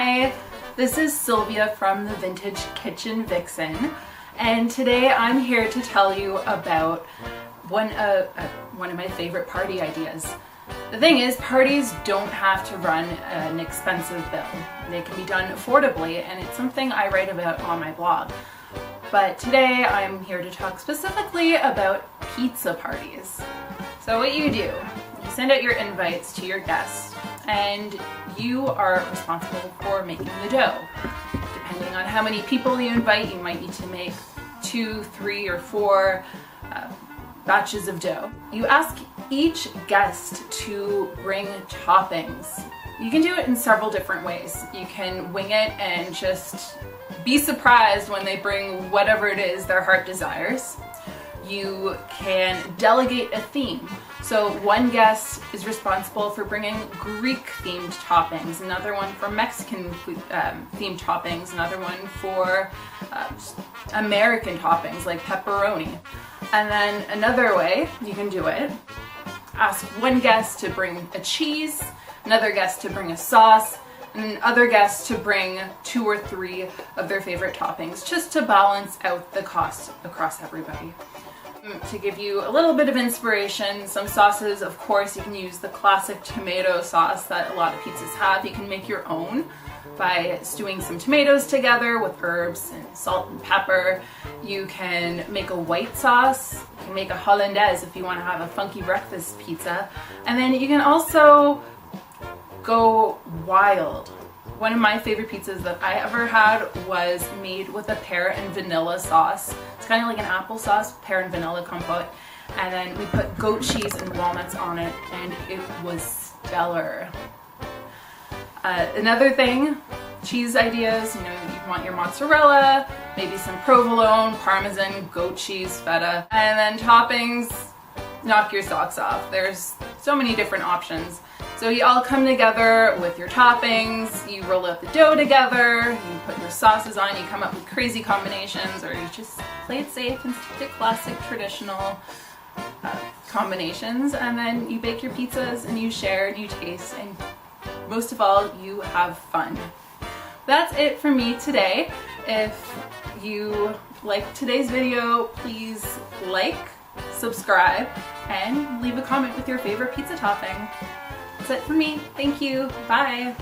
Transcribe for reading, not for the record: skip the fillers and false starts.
Hi, this is Sylvia from the Vintage Kitchen Vixen, and today I'm here to tell you about one of my favorite party ideas. The thing is, parties don't have to run an expensive bill. They can be done affordably, and it's something I write about on my blog. But today I'm here to talk specifically about pizza parties. So what you do, you send out your invites to your guests, and you are responsible for making the dough. Depending on how many people you invite, you might need to make 2, 3, or 4 batches of dough. You ask each guest to bring toppings. You can do it in several different ways. You can wing it and just be surprised when they bring whatever it is their heart desires. You can delegate a theme. So one guest is responsible for bringing Greek-themed toppings, another one for Mexican-themed toppings, another one for American toppings like pepperoni. And then another way you can do it, ask one guest to bring a cheese, another guest to bring a sauce, and other guests to bring 2 or 3 of their favorite toppings, just to balance out the cost across everybody. To give you a little bit of inspiration, some sauces, of course, you can use the classic tomato sauce that a lot of pizzas have. You can make your own by stewing some tomatoes together with herbs and salt and pepper. You can make a white sauce. You can make a hollandaise if you want to have a funky breakfast pizza. And then you can also go wild. One of my favorite pizzas that I ever had was made with a pear and vanilla sauce. It's kind of like an applesauce, pear and vanilla compote. And then we put goat cheese and walnuts on it, and it was stellar. Another thing, cheese ideas, you want your mozzarella, maybe some provolone, parmesan, goat cheese, feta. And then toppings, knock your socks off. There's so many different options. So you all come together with your toppings, you roll out the dough together, you put your sauces on, you come up with crazy combinations, or you just play it safe and stick to classic traditional combinations, and then you bake your pizzas and you share and you taste, and most of all, you have fun. That's it for me today. If you liked today's video, please like, subscribe, and leave a comment with your favorite pizza topping. That's it for me. Thank you. Bye.